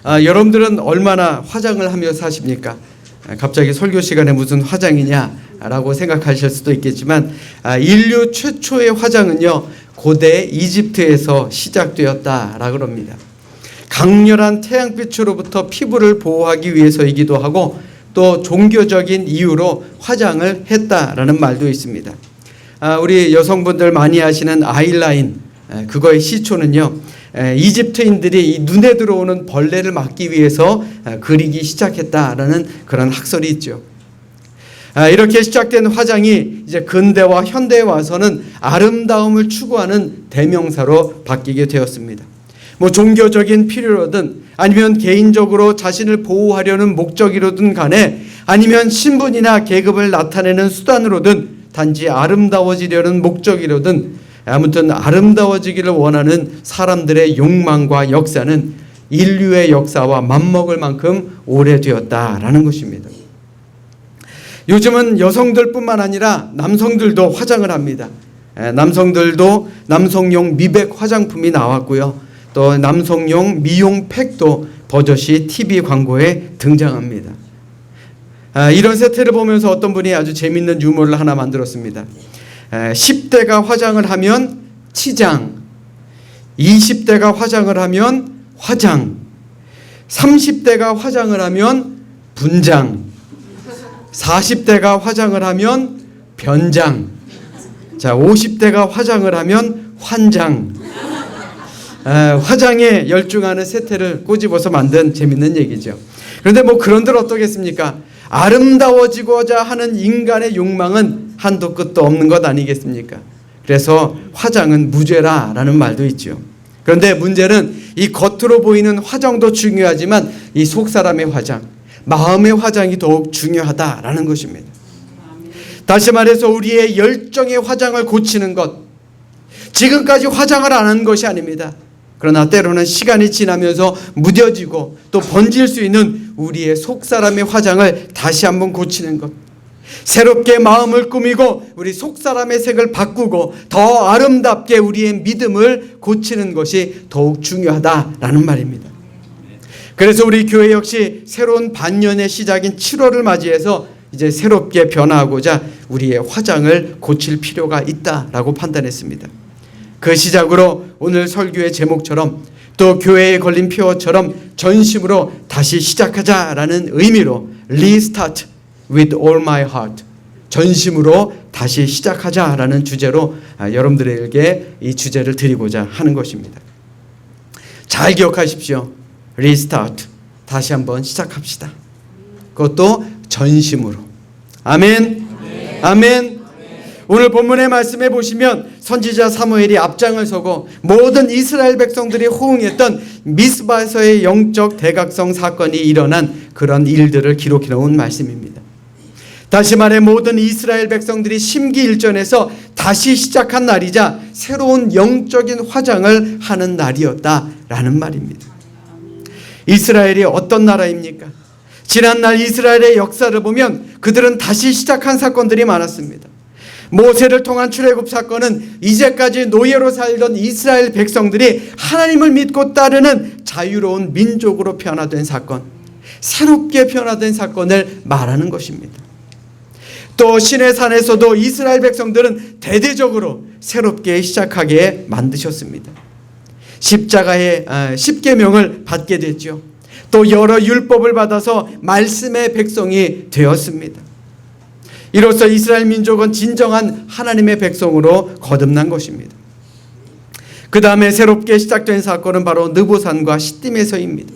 여러분들은 얼마나 화장을 하며 사십니까? 갑자기 설교 시간에 무슨 화장이냐라고 생각하실 수도 있겠지만 인류 최초의 화장은요 고대 이집트에서 시작되었다라고 합니다. 강렬한 태양빛으로부터 피부를 보호하기 위해서이기도 하고 또 종교적인 이유로 화장을 했다라는 말도 있습니다. 우리 여성분들 많이 아시는 아이라인, 그거의 시초는요 이집트인들이 이 눈에 들어오는 벌레를 막기 위해서 그리기 시작했다라는 그런 학설이 있죠. 이렇게 시작된 화장이 이제 근대와 현대에 와서는 아름다움을 추구하는 대명사로 바뀌게 되었습니다. 종교적인 필요로든 아니면 개인적으로 자신을 보호하려는 목적이로든 간에 아니면 신분이나 계급을 나타내는 수단으로든 단지 아름다워지려는 목적이로든 아무튼 아름다워지기를 원하는 사람들의 욕망과 역사는 인류의 역사와 맞먹을 만큼 오래되었다라는 것입니다. 요즘은 여성들뿐만 아니라 남성들도 화장을 합니다. 남성들도 남성용 미백 화장품이 나왔고요. 또 남성용 미용 팩도 버젓이 TV 광고에 등장합니다. 이런 세태를 보면서 어떤 분이 아주 재밌는 유머를 하나 만들었습니다. 10대가 화장을 하면 치장, 20대가 화장을 하면 화장, 30대가 화장을 하면 분장, 40대가 화장을 하면 변장, 50대가 화장을 하면 환장. 화장에 열중하는 세태를 꼬집어서 만든 재밌는 얘기죠. 그런데 그런들 어떠겠습니까? 아름다워지고자 하는 인간의 욕망은 한도 끝도 없는 것 아니겠습니까? 그래서 화장은 무죄라라는 말도 있죠. 그런데 문제는 이 겉으로 보이는 화장도 중요하지만 이 속 사람의 화장, 마음의 화장이 더욱 중요하다라는 것입니다. 다시 말해서 우리의 열정의 화장을 고치는 것, 지금까지 화장을 안 한 것이 아닙니다. 그러나 때로는 시간이 지나면서 무뎌지고 또 번질 수 있는 우리의 속 사람의 화장을 다시 한번 고치는 것, 새롭게 마음을 꾸미고 우리 속 사람의 색을 바꾸고 더 아름답게 우리의 믿음을 고치는 것이 더욱 중요하다라는 말입니다. 그래서 우리 교회 역시 새로운 반년의 시작인 7월을 맞이해서 이제 새롭게 변화하고자 우리의 화장을 고칠 필요가 있다라고 판단했습니다. 그 시작으로 오늘 설교의 제목처럼 또 교회에 걸린 표어처럼 전심으로 다시 시작하자라는 의미로 Restart with all my heart, 전심으로 다시 시작하자라는 주제로 여러분들에게 이 주제를 드리고자 하는 것입니다. 잘 기억하십시오. Restart, 다시 한번 시작합시다. 그것도 전심으로. 아멘. 아멘. 오늘 본문의 말씀에 보시면 선지자 사무엘이 앞장을 서고 모든 이스라엘 백성들이 호응했던 미스바에서의 영적 대각성 사건이 일어난 그런 일들을 기록해 놓은 말씀입니다. 다시 말해 모든 이스라엘 백성들이 심기일전에서 다시 시작한 날이자 새로운 영적인 화장을 하는 날이었다라는 말입니다. 이스라엘이 어떤 나라입니까? 지난날 이스라엘의 역사를 보면 그들은 다시 시작한 사건들이 많았습니다. 모세를 통한 출애굽 사건은 이제까지 노예로 살던 이스라엘 백성들이 하나님을 믿고 따르는 자유로운 민족으로 변화된 사건, 새롭게 변화된 사건을 말하는 것입니다. 또 시내산에서도 이스라엘 백성들은 대대적으로 새롭게 시작하게 만드셨습니다. 십자가의 10계명을 받게 됐죠. 또 여러 율법을 받아서 말씀의 백성이 되었습니다. 이로써 이스라엘 민족은 진정한 하나님의 백성으로 거듭난 것입니다. 그 다음에 새롭게 시작된 사건은 바로 느보산과 시딤에서입니다.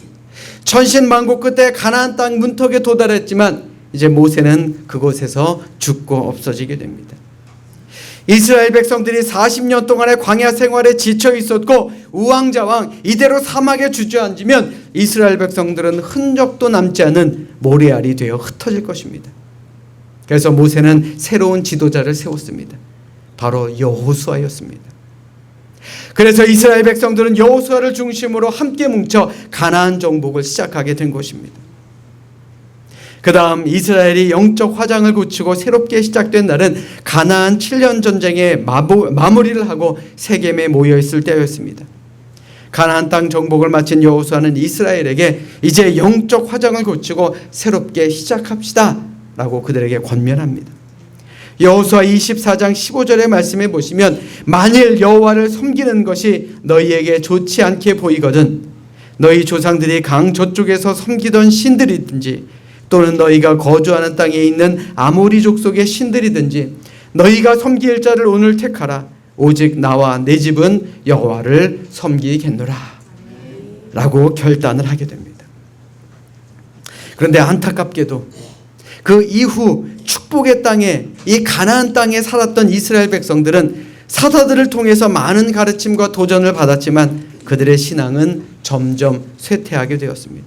천신만고 끝에 가나안 땅 문턱에 도달했지만 이제 모세는 그곳에서 죽고 없어지게 됩니다. 이스라엘 백성들이 40년 동안의 광야 생활에 지쳐 있었고 우왕좌왕 이대로 사막에 주저앉으면 이스라엘 백성들은 흔적도 남지 않은 모래알이 되어 흩어질 것입니다. 그래서 모세는 새로운 지도자를 세웠습니다. 바로 여호수아였습니다. 그래서 이스라엘 백성들은 여호수아를 중심으로 함께 뭉쳐 가나안 정복을 시작하게 된 것입니다. 그 다음 이스라엘이 영적 화장을 고치고 새롭게 시작된 날은 가나안 7년 전쟁의 마무리를 하고 세겜에 모여있을 때였습니다. 가나안 땅 정복을 마친 여호수아는 이스라엘에게 이제 영적 화장을 고치고 새롭게 시작합시다 라고 그들에게 권면합니다. 여호수아 24장 15절의 말씀에 보시면 만일 여호와를 섬기는 것이 너희에게 좋지 않게 보이거든 너희 조상들이 강 저쪽에서 섬기던 신들이든지 또는 너희가 거주하는 땅에 있는 아모리 족속의 신들이든지 너희가 섬길 자를 오늘 택하라. 오직 나와 내 집은 여호와를 섬기겠노라 라고 결단을 하게 됩니다. 그런데 안타깝게도 그 이후 축복의 땅에 이 가나안 땅에 살았던 이스라엘 백성들은 사사들을 통해서 많은 가르침과 도전을 받았지만 그들의 신앙은 점점 쇠퇴하게 되었습니다.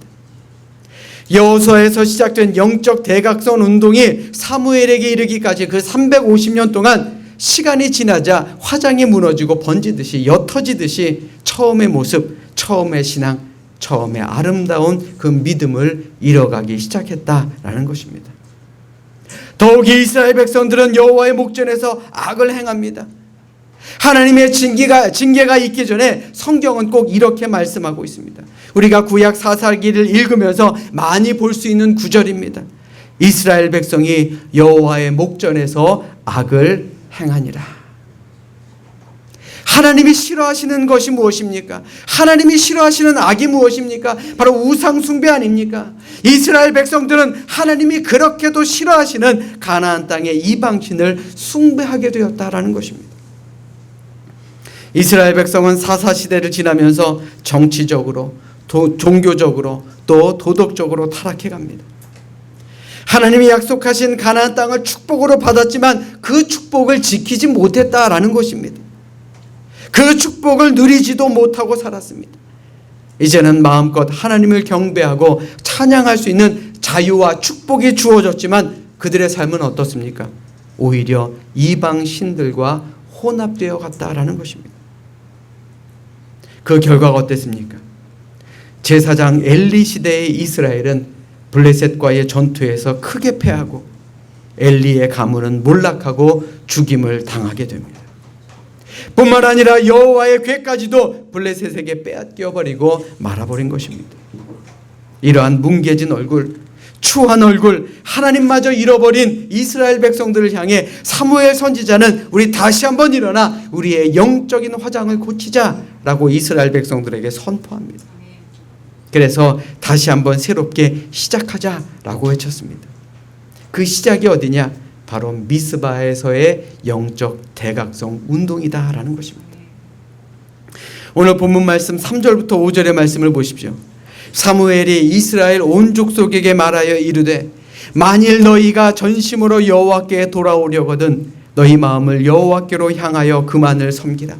여호수아에서 시작된 영적 대각선 운동이 사무엘에게 이르기까지 그 350년 동안 시간이 지나자 화장이 무너지고 번지듯이 옅어지듯이 처음의 모습, 처음의 신앙, 처음의 아름다운 그 믿음을 잃어가기 시작했다라는 것입니다. 더욱이 이스라엘 백성들은 여호와의 목전에서 악을 행합니다. 하나님의 징계가 있기 전에 성경은 꼭 이렇게 말씀하고 있습니다. 우리가 구약 사사기를 읽으면서 많이 볼 수 있는 구절입니다. 이스라엘 백성이 여호와의 목전에서 악을 행하니라. 하나님이 싫어하시는 것이 무엇입니까? 하나님이 싫어하시는 악이 무엇입니까? 바로 우상 숭배 아닙니까? 이스라엘 백성들은 하나님이 그렇게도 싫어하시는 가나안 땅의 이방신을 숭배하게 되었다라는 것입니다. 이스라엘 백성은 사사시대를 지나면서 정치적으로 종교적으로 또 도덕적으로 타락해 갑니다. 하나님이 약속하신 가나안 땅을 축복으로 받았지만 그 축복을 지키지 못했다라는 것입니다. 그 축복을 누리지도 못하고 살았습니다. 이제는 마음껏 하나님을 경배하고 찬양할 수 있는 자유와 축복이 주어졌지만 그들의 삶은 어떻습니까? 오히려 이방 신들과 혼합되어 갔다라는 것입니다. 그 결과가 어땠습니까? 제사장 엘리 시대의 이스라엘은 블레셋과의 전투에서 크게 패하고 엘리의 가문은 몰락하고 죽임을 당하게 됩니다. 뿐만 아니라 여호와의 궤까지도 블레셋에게 빼앗겨버리고 말아버린 것입니다. 이러한 뭉개진 얼굴, 추한 얼굴, 하나님마저 잃어버린 이스라엘 백성들을 향해 사무엘 선지자는 우리 다시 한번 일어나 우리의 영적인 화장을 고치자라고 이스라엘 백성들에게 선포합니다. 그래서 다시 한번 새롭게 시작하자라고 외쳤습니다. 그 시작이 어디냐? 바로 미스바에서의 영적 대각성 운동이다라는 것입니다. 오늘 본문 말씀 3절부터 5절의 말씀을 보십시오. 사무엘이 이스라엘 온 족속에게 말하여 이르되 만일 너희가 전심으로 여호와께 돌아오려거든 너희 마음을 여호와께로 향하여 그만을 섬기라.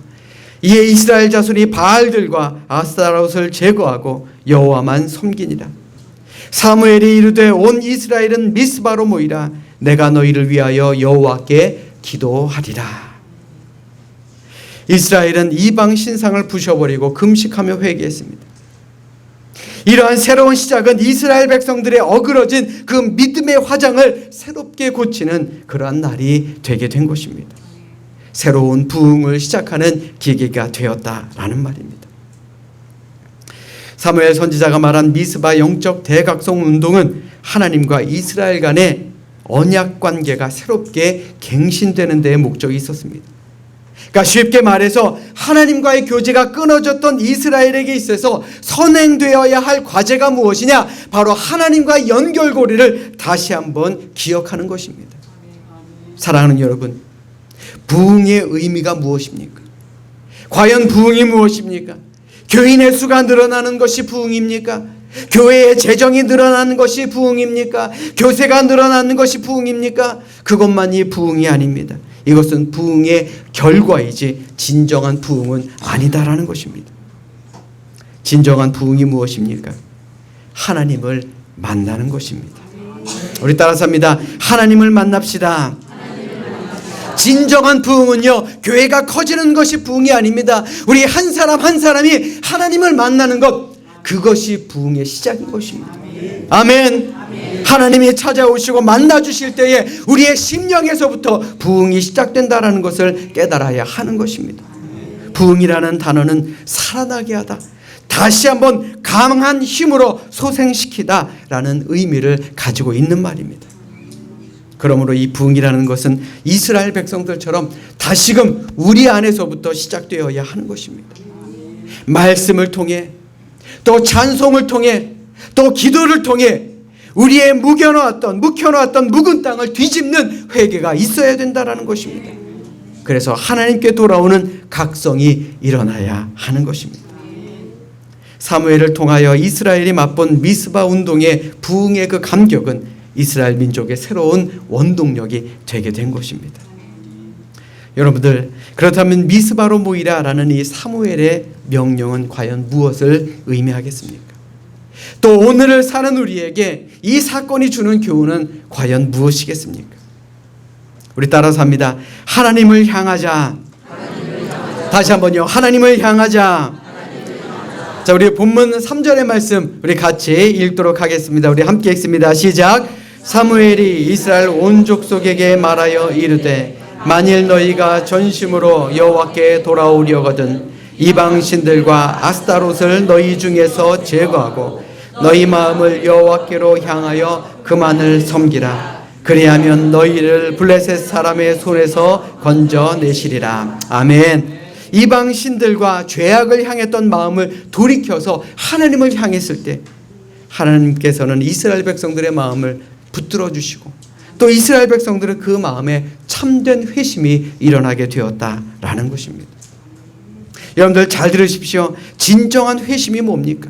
이에 이스라엘 자손이 바알들과 아스타롯을 제거하고 여호와만 섬기니라. 사무엘이 이르되 온 이스라엘은 미스바로 모이라. 내가 너희를 위하여 여호와께 기도하리라. 이스라엘은 이방 신상을 부셔버리고 금식하며 회개했습니다. 이러한 새로운 시작은 이스라엘 백성들의 어그러진 그 믿음의 화장을 새롭게 고치는 그러한 날이 되게 된 것입니다. 새로운 부흥을 시작하는 계기가 되었다라는 말입니다. 사무엘 선지자가 말한 미스바 영적 대각성 운동은 하나님과 이스라엘 간의 언약 관계가 새롭게 갱신되는 데에 목적이 있었습니다. 그러니까 쉽게 말해서 하나님과의 교제가 끊어졌던 이스라엘에게 있어서 선행되어야 할 과제가 무엇이냐? 바로 하나님과의 연결고리를 다시 한번 기억하는 것입니다. 사랑하는 여러분, 부흥의 의미가 무엇입니까? 과연 부흥이 무엇입니까? 교인의 수가 늘어나는 것이 부흥입니까? 교회의 재정이 늘어나는 것이 부흥입니까? 교세가 늘어나는 것이 부흥입니까? 그것만이 부흥이 아닙니다. 이것은 부흥의 결과이지 진정한 부흥은 아니다라는 것입니다. 진정한 부흥이 무엇입니까? 하나님을 만나는 것입니다. 우리 따라서 합니다. 하나님을 만납시다. 진정한 부흥은요, 교회가 커지는 것이 부흥이 아닙니다. 우리 한 사람 한 사람이 하나님을 만나는 것, 그것이 부흥의 시작인 것입니다. 아멘. 하나님이 찾아오시고 만나주실 때에 우리의 심령에서부터 부흥이 시작된다는 것을 깨달아야 하는 것입니다. 부흥이라는 단어는 살아나게 하다, 다시 한번 강한 힘으로 소생시키다라는 의미를 가지고 있는 말입니다. 그러므로 이 부흥이라는 것은 이스라엘 백성들처럼 다시금 우리 안에서부터 시작되어야 하는 것입니다. 말씀을 통해 또 찬송을 통해 또 기도를 통해 우리의 묵혀놓았던 묵은 땅을 뒤집는 회개가 있어야 된다는 것입니다. 그래서 하나님께 돌아오는 각성이 일어나야 하는 것입니다. 사무엘을 통하여 이스라엘이 맛본 미스바 운동의 부흥의 그 감격은 이스라엘 민족의 새로운 원동력이 되게 된 것입니다. 여러분들, 그렇다면 미스바로 모이라라는 이 사무엘의 명령은 과연 무엇을 의미하겠습니까? 또 오늘을 사는 우리에게 이 사건이 주는 교훈은 과연 무엇이겠습니까? 우리 따라서 합니다. 하나님을 향하자. 다시 한번요. 하나님을 향하자. 자, 우리 본문 3절의 말씀 우리 같이 읽도록 하겠습니다. 우리 함께 읽습니다. 시작. 사무엘이 이스라엘 온 족속에게 말하여 이르되 만일 너희가 전심으로 여호와께 돌아오려거든 이방 신들과 아스타롯을 너희 중에서 제거하고 너희 마음을 여호와께로 향하여 그만을 섬기라. 그리하면 너희를 블레셋 사람의 손에서 건져내시리라. 아멘. 이방 신들과 죄악을 향했던 마음을 돌이켜서 하나님을 향했을 때 하나님께서는 이스라엘 백성들의 마음을 붙들어 주시고 또 이스라엘 백성들은 그 마음에 참된 회심이 일어나게 되었다라는 것입니다. 여러분들 잘 들으십시오. 진정한 회심이 뭡니까?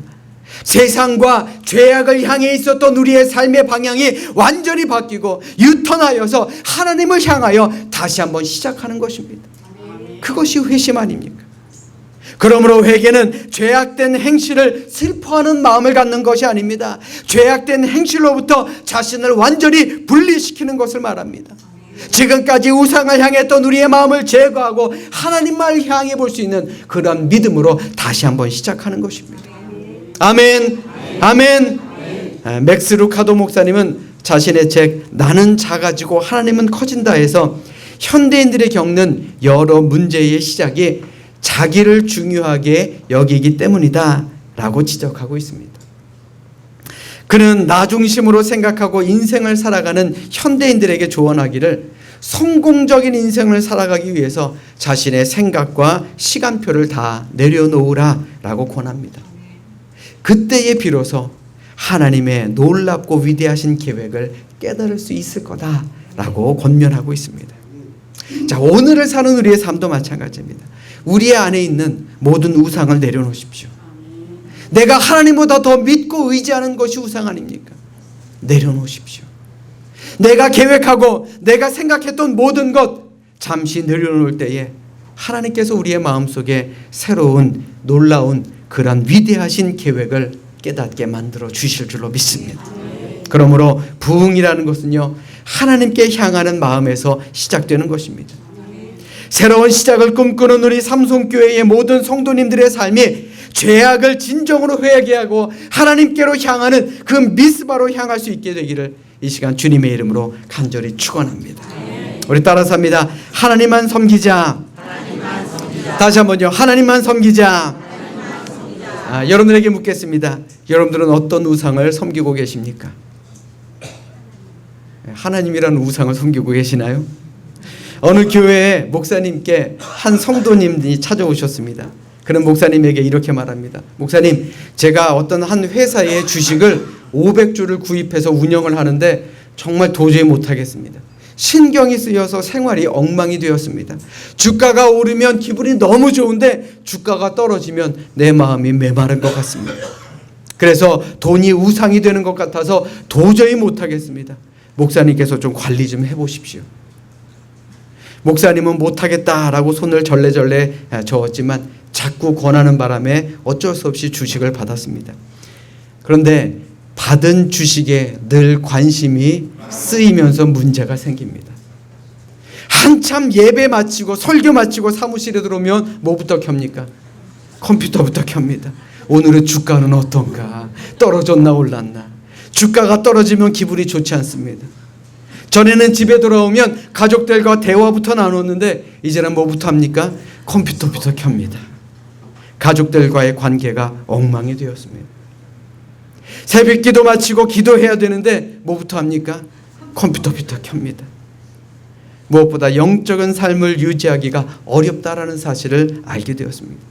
세상과 죄악을 향해 있었던 우리의 삶의 방향이 완전히 바뀌고 유턴하여서 하나님을 향하여 다시 한번 시작하는 것입니다. 그것이 회심 아닙니까? 그러므로 회개는 죄악된 행실을 슬퍼하는 마음을 갖는 것이 아닙니다. 죄악된 행실로부터 자신을 완전히 분리시키는 것을 말합니다. 지금까지 우상을 향했던 우리의 마음을 제거하고 하나님만 향해 볼 수 있는 그런 믿음으로 다시 한번 시작하는 것입니다. 아멘. 아멘. 맥스 루카도 목사님은 자신의 책 나는 작아지고 하나님은 커진다에서 현대인들이 겪는 여러 문제의 시작이 자기를 중요하게 여기기 때문이다 라고 지적하고 있습니다. 그는 나 중심으로 생각하고 인생을 살아가는 현대인들에게 조언하기를 성공적인 인생을 살아가기 위해서 자신의 생각과 시간표를 다 내려놓으라 라고 권합니다. 그때에 비로소 하나님의 놀랍고 위대하신 계획을 깨달을 수 있을 거다라고 권면하고 있습니다. 자, 오늘을 사는 우리의 삶도 마찬가지입니다. 우리 안에 있는 모든 우상을 내려놓으십시오. 내가 하나님보다 더 믿고 의지하는 것이 우상 아닙니까? 내려놓으십시오. 내가 계획하고 내가 생각했던 모든 것 잠시 내려놓을 때에 하나님께서 우리의 마음속에 새로운 놀라운 그런 위대하신 계획을 깨닫게 만들어 주실 줄로 믿습니다. 그러므로 부흥이라는 것은요, 하나님께 향하는 마음에서 시작되는 것입니다. 새로운 시작을 꿈꾸는 우리 삼성교회의 모든 성도님들의 삶이 죄악을 진정으로 회개하고 하나님께로 향하는 그 미스바로 향할 수 있게 되기를 이 시간 주님의 이름으로 간절히 축원합니다. 우리 따라서 합니다. 하나님만 섬기자. 다시 한번요. 하나님만 섬기자. 여러분들에게 묻겠습니다. 여러분들은 어떤 우상을 섬기고 계십니까? 하나님이라는 우상을 섬기고 계시나요? 어느 교회에 목사님께 한 성도님이 찾아오셨습니다. 그런 목사님에게 이렇게 말합니다. 목사님, 제가 어떤 한 회사의 주식을 500주를 구입해서 운영을 하는데 정말 도저히 못하겠습니다. 신경이 쓰여서 생활이 엉망이 되었습니다. 주가가 오르면 기분이 너무 좋은데 주가가 떨어지면 내 마음이 메마른 것 같습니다. 그래서 돈이 우상이 되는 것 같아서 도저히 못하겠습니다. 목사님께서 좀 관리 좀 해보십시오. 목사님은 못하겠다라고 손을 절레절레 저었지만 자꾸 권하는 바람에 어쩔 수 없이 주식을 받았습니다. 그런데 받은 주식에 늘 관심이 쓰이면서 문제가 생깁니다. 한참 예배 마치고 설교 마치고 사무실에 들어오면 뭐부터 켭니까? 컴퓨터부터 켭니다. 오늘의 주가는 어떤가? 떨어졌나 올랐나? 주가가 떨어지면 기분이 좋지 않습니다. 전에는 집에 돌아오면 가족들과 대화부터 나눴는데 이제는 뭐부터 합니까? 컴퓨터부터 켭니다. 가족들과의 관계가 엉망이 되었습니다. 새벽 기도 마치고 기도해야 되는데 뭐부터 합니까? 컴퓨터부터 켭니다. 무엇보다 영적인 삶을 유지하기가 어렵다라는 사실을 알게 되었습니다.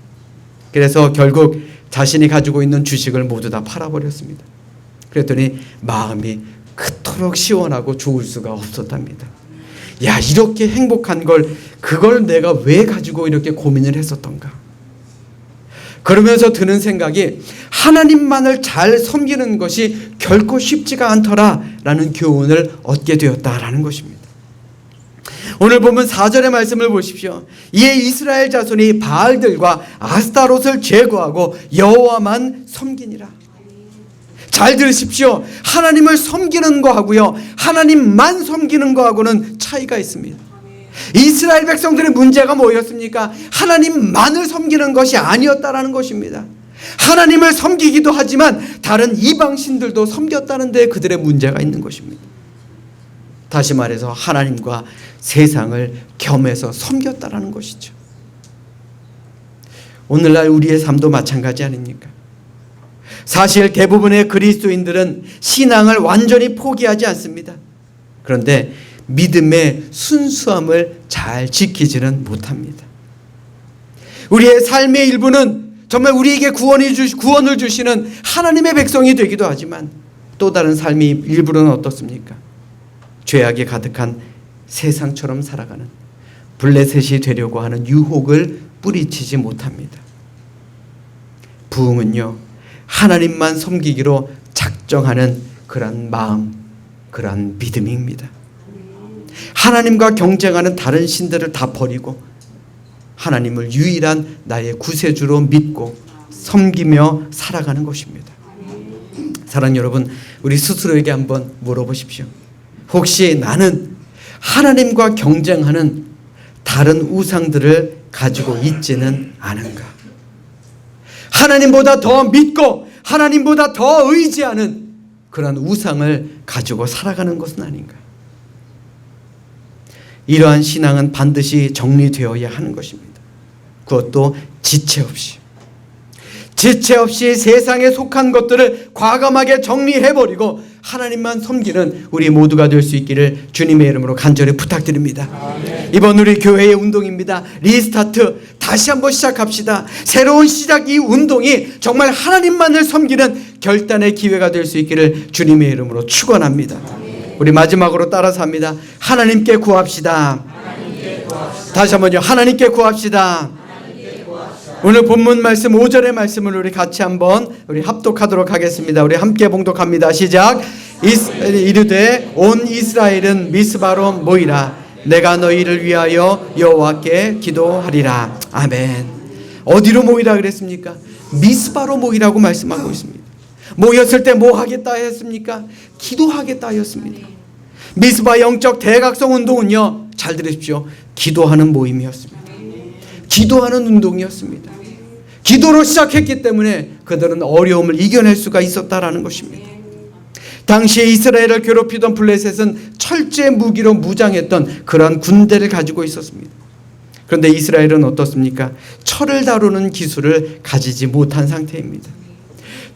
그래서 결국 자신이 가지고 있는 주식을 모두 다 팔아버렸습니다. 그랬더니 마음이 그토록 시원하고 좋을 수가 없었답니다. 야, 이렇게 행복한 걸, 그걸 내가 왜 가지고 이렇게 고민을 했었던가. 그러면서 드는 생각이 하나님만을 잘 섬기는 것이 결코 쉽지가 않더라라는 교훈을 얻게 되었다라는 것입니다. 오늘 보면 4절의 말씀을 보십시오. 이에 이스라엘 자손이 바알들과 아스타롯을 제거하고 여호와만 섬기니라. 잘 들으십시오. 하나님을 섬기는 거하고요, 하나님만 섬기는 거하고는 차이가 있습니다. 이스라엘 백성들의 문제가 뭐였습니까? 하나님만을 섬기는 것이 아니었다라는 것입니다. 하나님을 섬기기도 하지만 다른 이방신들도 섬겼다는 데 그들의 문제가 있는 것입니다. 다시 말해서 하나님과 세상을 겸해서 섬겼다라는 것이죠. 오늘날 우리의 삶도 마찬가지 아닙니까? 사실 대부분의 그리스도인들은 신앙을 완전히 포기하지 않습니다. 그런데 믿음의 순수함을 잘 지키지는 못합니다. 우리의 삶의 일부는 정말 우리에게 구원을 주시는 하나님의 백성이 되기도 하지만 또 다른 삶의 일부는 어떻습니까? 죄악이 가득한 세상처럼 살아가는 블레셋이 되려고 하는 유혹을 뿌리치지 못합니다. 부흥은요, 하나님만 섬기기로 작정하는 그런 마음, 그런 믿음입니다. 하나님과 경쟁하는 다른 신들을 다 버리고 하나님을 유일한 나의 구세주로 믿고 섬기며 살아가는 것입니다. 사랑하는 여러분, 우리 스스로에게 한번 물어보십시오. 혹시 나는 하나님과 경쟁하는 다른 우상들을 가지고 있지는 않은가? 하나님보다 더 믿고 하나님보다 더 의지하는 그런 우상을 가지고 살아가는 것은 아닌가? 이러한 신앙은 반드시 정리되어야 하는 것입니다. 그것도 지체 없이. 지체 없이 세상에 속한 것들을 과감하게 정리해버리고 하나님만 섬기는 우리 모두가 될 수 있기를 주님의 이름으로 간절히 부탁드립니다. 아멘. 이번 우리 교회의 운동입니다. 리스타트, 다시 한번 시작합시다. 새로운 시작, 이 운동이 정말 하나님만을 섬기는 결단의 기회가 될 수 있기를 주님의 이름으로 축원합니다. 아멘. 우리 마지막으로 따라서 합니다. 하나님께 구합시다. 다시 한번요. 하나님께 구합시다. 오늘 본문 말씀 5절의 말씀을 우리 같이 한번 우리 합독하도록 하겠습니다. 우리 함께 봉독합니다. 시작. 이르되 온 이스라엘은 미스바로 모이라. 내가 너희를 위하여 여호와께 기도하리라. 아멘. 어디로 모이라 그랬습니까? 미스바로 모이라고 말씀하고 있습니다. 모였을 때 뭐 하겠다 했습니까? 기도하겠다 하였습니다. 미스바 영적 대각성 운동은요, 잘 들으십시오, 기도하는 모임이었습니다. 기도하는 운동이었습니다. 기도로 시작했기 때문에 그들은 어려움을 이겨낼 수가 있었다라는 것입니다. 당시에 이스라엘을 괴롭히던 블레셋은 철제 무기로 무장했던 그러한 군대를 가지고 있었습니다. 그런데 이스라엘은 어떻습니까? 철을 다루는 기술을 가지지 못한 상태입니다.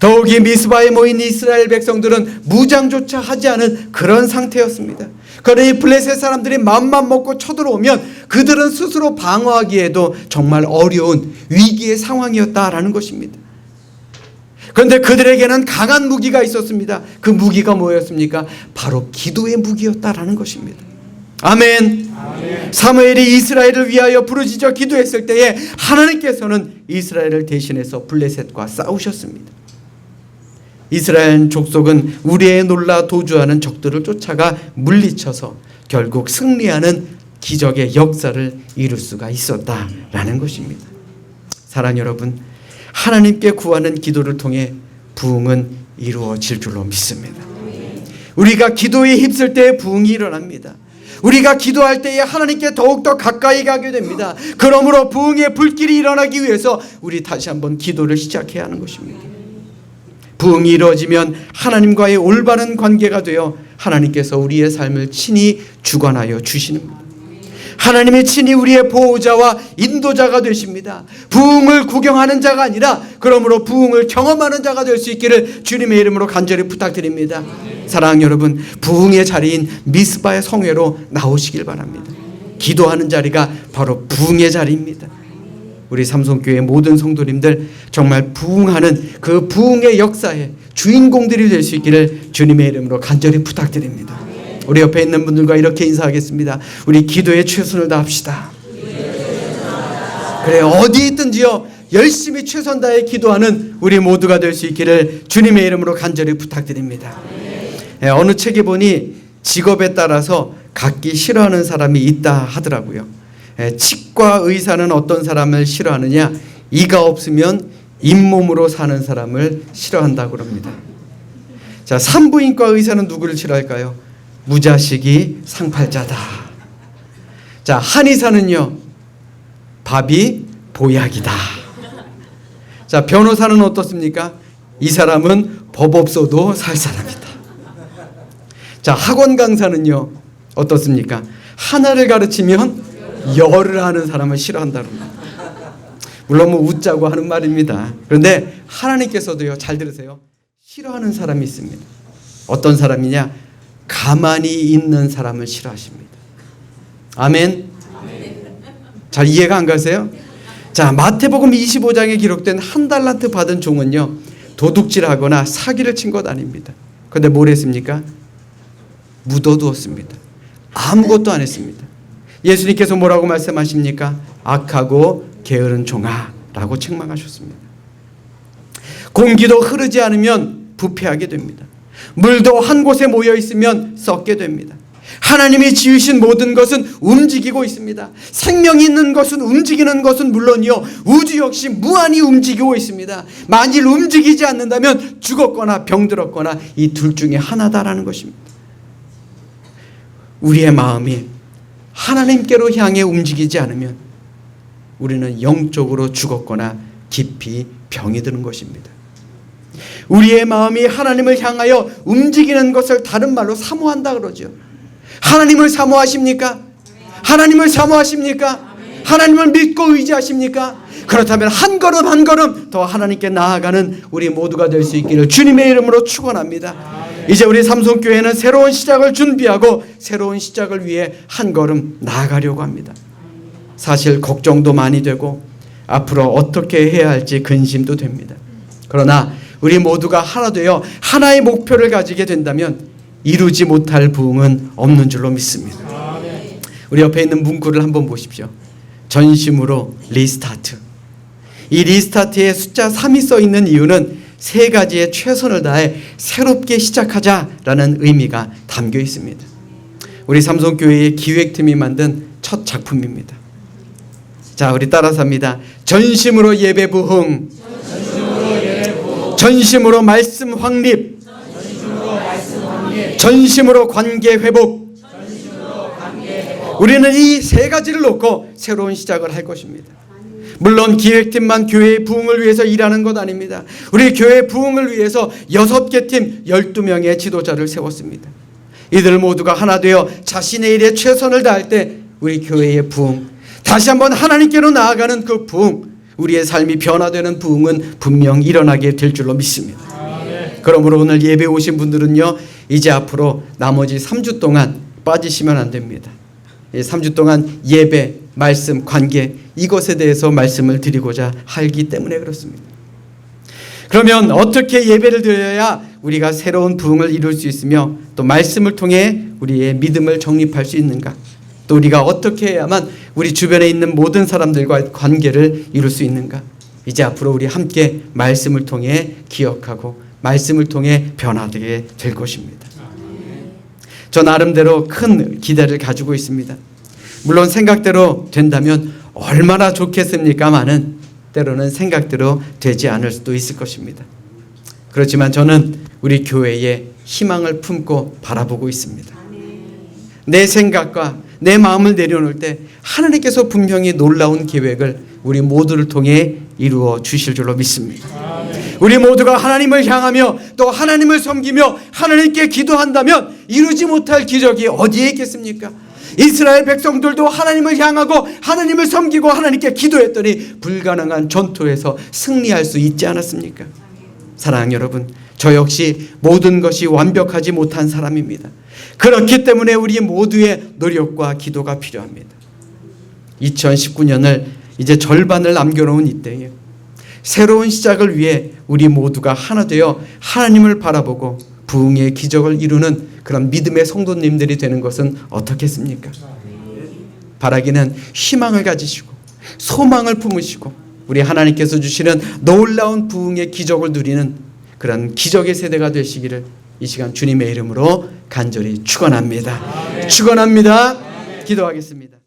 더욱이 미스바에 모인 이스라엘 백성들은 무장조차 하지 않은 그런 상태였습니다. 그러니 블레셋 사람들이 마음만 먹고 쳐들어오면 그들은 스스로 방어하기에도 정말 어려운 위기의 상황이었다라는 것입니다. 그런데 그들에게는 강한 무기가 있었습니다. 그 무기가 뭐였습니까? 바로 기도의 무기였다라는 것입니다. 아멘. 아멘. 사무엘이 이스라엘을 위하여 부르짖어 기도했을 때에 하나님께서는 이스라엘을 대신해서 블레셋과 싸우셨습니다. 이스라엘 족속은 우리에 놀라 도주하는 적들을 쫓아가 물리쳐서 결국 승리하는 기적의 역사를 이룰 수가 있었다라는 것입니다. 사랑하는 여러분, 하나님께 구하는 기도를 통해 부흥은 이루어질 줄로 믿습니다. 우리가 기도에 힘쓸 때에 부흥이 일어납니다. 우리가 기도할 때에 하나님께 더욱더 가까이 가게 됩니다. 그러므로 부흥의 불길이 일어나기 위해서 우리 다시 한번 기도를 시작해야 하는 것입니다. 부흥이 이루어지면 하나님과의 올바른 관계가 되어 하나님께서 우리의 삶을 친히 주관하여 주시는 겁니다. 하나님이 친히 우리의 보호자와 인도자가 되십니다. 부흥을 구경하는 자가 아니라 그러므로 부흥을 경험하는 자가 될 수 있기를 주님의 이름으로 간절히 부탁드립니다. 사랑하는 여러분, 부흥의 자리인 미스바의 성회로 나오시길 바랍니다. 기도하는 자리가 바로 부흥의 자리입니다. 우리 삼성교회 모든 성도님들 정말 부흥하는 그 부흥의 역사의 주인공들이 될 수 있기를 주님의 이름으로 간절히 부탁드립니다. 우리 옆에 있는 분들과 이렇게 인사하겠습니다. 우리 기도에 최선을 다합시다. 그래, 어디 있든지요 열심히 최선 다해 기도하는 우리 모두가 될 수 있기를 주님의 이름으로 간절히 부탁드립니다. 어느 책에 보니 직업에 따라서 갖기 싫어하는 사람이 있다 하더라고요. 치과 의사는 어떤 사람을 싫어하느냐? 이가 없으면 잇몸으로 사는 사람을 싫어한다고 합니다. 자, 산부인과 의사는 누구를 싫어할까요? 무자식이 상팔자다. 자, 한의사는요, 밥이 보약이다. 자, 변호사는 어떻습니까? 이 사람은 법 없어도 살 사람이다. 자, 학원 강사는요, 어떻습니까? 하나를 가르치면 열을 하는 사람을 싫어한다는 겁니다. 물론 뭐 웃자고 하는 말입니다. 그런데 하나님께서도요, 잘 들으세요, 싫어하는 사람이 있습니다. 어떤 사람이냐? 가만히 있는 사람을 싫어하십니다. 아멘. 잘 이해가 안 가세요? 자, 마태복음 25장에 기록된 한 달란트 받은 종은요, 도둑질하거나 사기를 친 것 아닙니다. 그런데 뭘 했습니까? 묻어두었습니다. 아무것도 안 했습니다. 예수님께서 뭐라고 말씀하십니까? 악하고 게으른 종아 라고 책망하셨습니다. 공기도 흐르지 않으면 부패하게 됩니다. 물도 한 곳에 모여 있으면 썩게 됩니다. 하나님이 지으신 모든 것은 움직이고 있습니다. 생명이 있는 것은, 움직이는 것은 물론이요, 우주 역시 무한히 움직이고 있습니다. 만일 움직이지 않는다면 죽었거나 병들었거나 이 둘 중에 하나다라는 것입니다. 우리의 마음이 하나님께로 향해 움직이지 않으면 우리는 영적으로 죽었거나 깊이 병이 드는 것입니다. 우리의 마음이 하나님을 향하여 움직이는 것을 다른 말로 사모한다 그러죠. 하나님을 사모하십니까? 하나님을 사모하십니까? 하나님을 믿고 의지하십니까? 그렇다면 한 걸음 한 걸음 더 하나님께 나아가는 우리 모두가 될 수 있기를 주님의 이름으로 축원합니다. 이제 우리 삼성교회는 새로운 시작을 준비하고 새로운 시작을 위해 한 걸음 나아가려고 합니다. 사실 걱정도 많이 되고 앞으로 어떻게 해야 할지 근심도 됩니다. 그러나 우리 모두가 하나 되어 하나의 목표를 가지게 된다면 이루지 못할 부흥은 없는 줄로 믿습니다. 우리 옆에 있는 문구를 한번 보십시오. 전심으로 리스타트. 이 리스타트에 숫자 3이 써 있는 이유는 세 가지의 최선을 다해 새롭게 시작하자라는 의미가 담겨 있습니다. 우리 삼성교회의 기획팀이 만든 첫 작품입니다. 자, 우리 따라서 합니다. 전심으로 예배 부흥, 전심으로 말씀 확립, 전심으로 관계 회복. 우리는 이 세 가지를 놓고 새로운 시작을 할 것입니다. 물론 기획팀만 교회의 부흥을 위해서 일하는 것 아닙니다. 우리 교회 부흥을 위해서 6개 팀 12명의 지도자를 세웠습니다. 이들 모두가 하나 되어 자신의 일에 최선을 다할 때 우리 교회의 부흥, 다시 한번 하나님께로 나아가는 그 부흥, 우리의 삶이 변화되는 부흥은 분명 일어나게 될 줄로 믿습니다. 그러므로 오늘 예배 오신 분들은요, 이제 앞으로 나머지 3주 동안 빠지시면 안 됩니다. 3주 동안 예배, 말씀, 관계, 이것에 대해서 말씀을 드리고자 하기 때문에 그렇습니다. 그러면 어떻게 예배를 드려야 우리가 새로운 부흥을 이룰 수 있으며 또 말씀을 통해 우리의 믿음을 정립할 수 있는가? 또 우리가 어떻게 해야만 우리 주변에 있는 모든 사람들과 관계를 이룰 수 있는가? 이제 앞으로 우리 함께 말씀을 통해 기억하고 말씀을 통해 변화되게 될 것입니다. 저 나름대로 큰 기대를 가지고 있습니다. 물론 생각대로 된다면 얼마나 좋겠습니까마는 때로는 생각대로 되지 않을 수도 있을 것입니다. 그렇지만 저는 우리 교회에 희망을 품고 바라보고 있습니다. 내 생각과 내 마음을 내려놓을 때 하나님께서 분명히 놀라운 계획을 우리 모두를 통해 이루어 주실 줄로 믿습니다. 우리 모두가 하나님을 향하며 또 하나님을 섬기며 하나님께 기도한다면 이루지 못할 기적이 어디에 있겠습니까? 이스라엘 백성들도 하나님을 향하고 하나님을 섬기고 하나님께 기도했더니 불가능한 전투에서 승리할 수 있지 않았습니까? 사랑하는 여러분, 저 역시 모든 것이 완벽하지 못한 사람입니다. 그렇기 때문에 우리 모두의 노력과 기도가 필요합니다. 2019년을 이제 절반을 남겨놓은 이때에 새로운 시작을 위해 우리 모두가 하나 되어 하나님을 바라보고 부흥의 기적을 이루는 그런 믿음의 성도님들이 되는 것은 어떻겠습니까? 바라기는 희망을 가지시고 소망을 품으시고 우리 하나님께서 주시는 놀라운 부흥의 기적을 누리는 그런 기적의 세대가 되시기를 이 시간 주님의 이름으로 간절히 축원합니다. 축원합니다. 기도하겠습니다.